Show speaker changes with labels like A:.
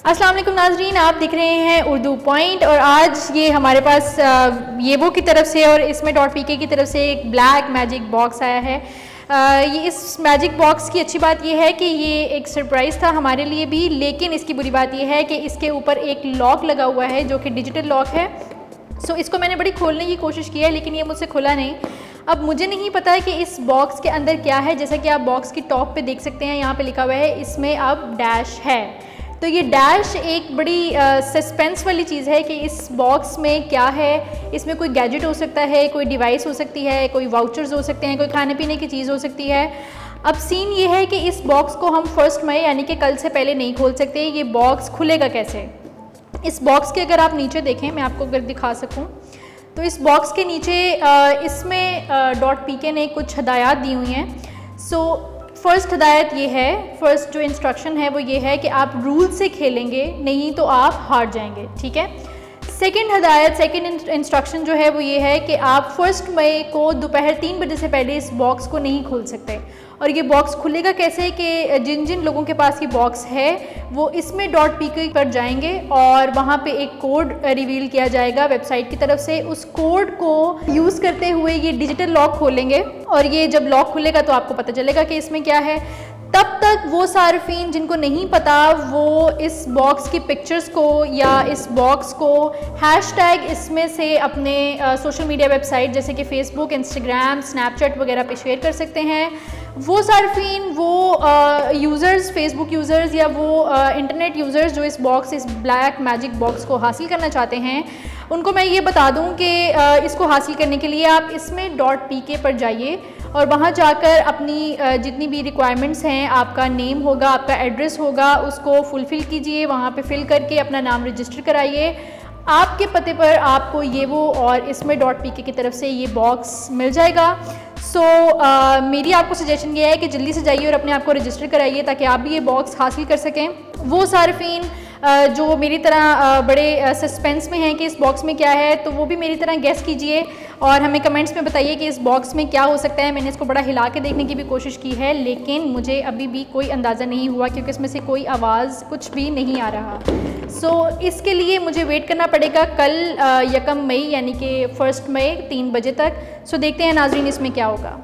A: अस्सलाम वालेकुम नाज़रीन, आप दिख रहे हैं उर्दू पॉइंट और आज ये हमारे पास येवो की तरफ से और इसमें .pk की तरफ से एक ब्लैक मैजिक बॉक्स आया है। ये इस मैजिक बॉक्स की अच्छी बात ये है कि ये एक सरप्राइज़ था हमारे लिए भी, लेकिन इसकी बुरी बात ये है कि इसके ऊपर एक लॉक लगा हुआ है जो कि डिजिटल लॉक है। सो इसको मैंने बड़ी खोलने की कोशिश की है लेकिन ये मुझसे खुला नहीं। अब मुझे नहीं पता है कि इस बॉक्स के अंदर क्या है। जैसा कि आप बॉक्स की टॉप पे देख सकते हैं, यहाँ पे लिखा हुआ है इसमें अब डैश है। तो ये डैश एक बड़ी सस्पेंस वाली चीज़ है कि इस बॉक्स में क्या है। इसमें कोई गैजेट हो सकता है, कोई डिवाइस हो सकती है, कोई वाउचर्स हो सकते हैं, कोई खाने पीने की चीज़ हो सकती है। अब सीन ये है कि इस बॉक्स को हम 1 मई यानी कि कल से पहले नहीं खोल सकते। ये बॉक्स खुलेगा कैसे? इस बॉक्स के अगर आप नीचे देखें, मैं आपको अगर दिखा सकूं तो इस बॉक्स के नीचे इसमें .pk ने कुछ हदायत दी हुई हैं। सो फर्स्ट हदायत ये है, फर्स्ट जो इंस्ट्रक्शन है वो ये है कि आप रूल से खेलेंगे, नहीं तो आप हार जाएंगे, ठीक है। सेकंड हदायत, सेकंड इंस्ट्रक्शन जो है वो ये है कि आप 1 मई को दोपहर 3 बजे से पहले इस बॉक्स को नहीं खोल सकते। और ये बॉक्स खुलेगा कैसे कि जिन जिन लोगों के पास ये बॉक्स है वो इसमें .pk पर जाएंगे और वहाँ पे एक कोड रिवील किया जाएगा वेबसाइट की तरफ से। उस कोड को यूज़ करते हुए ये डिजिटल लॉक खोलेंगे और ये जब लॉक खुलेगा तो आपको पता चलेगा कि इसमें क्या है। तब तक वो सार्फिन जिनको नहीं पता वो इस बॉक्स की पिक्चर्स को या इस बॉक्स को हैशटैग इसमें से अपने सोशल मीडिया वेबसाइट जैसे कि फेसबुक, इंस्टाग्राम, स्नैपचैट वगैरह पे शेयर कर सकते हैं। वो सार्फिन, वो यूज़र्स, फेसबुक यूज़र्स या वो इंटरनेट यूज़र्स जो इस ब्लैक मैजिक बॉक्स को हासिल करना चाहते हैं, उनको मैं ये बता दूं कि इसको हासिल करने के लिए आप इसमें .pk पर जाइए और वहाँ जाकर अपनी जितनी भी रिक्वायरमेंट्स हैं, आपका नेम होगा, आपका एड्रेस होगा, उसको फुलफ़िल कीजिए। वहाँ पे फिल करके अपना नाम रजिस्टर कराइए। आपके पते पर आपको ये वो और इसमें .pk की तरफ से ये बॉक्स मिल जाएगा। सो मेरी आपको सजेशन ये है कि जल्दी से जाइए और अपने आप को रजिस्टर कराइए ताकि आप भी ये बॉक्स हासिल कर सकें। वो सार्फिन जो मेरी तरह बड़े सस्पेंस में हैं कि इस बॉक्स में क्या है, तो वो भी मेरी तरह गेस कीजिए और हमें कमेंट्स में बताइए कि इस बॉक्स में क्या हो सकता है। मैंने इसको बड़ा हिला के देखने की भी कोशिश की है लेकिन मुझे अभी भी कोई अंदाज़ा नहीं हुआ क्योंकि इसमें से कोई आवाज़ कुछ भी नहीं आ रहा। सो इसके लिए मुझे वेट करना पड़ेगा कल 1 मई यानी कि 1 मई 3 बजे तक। सो देखते हैं नाज़रीन इसमें क्या होगा।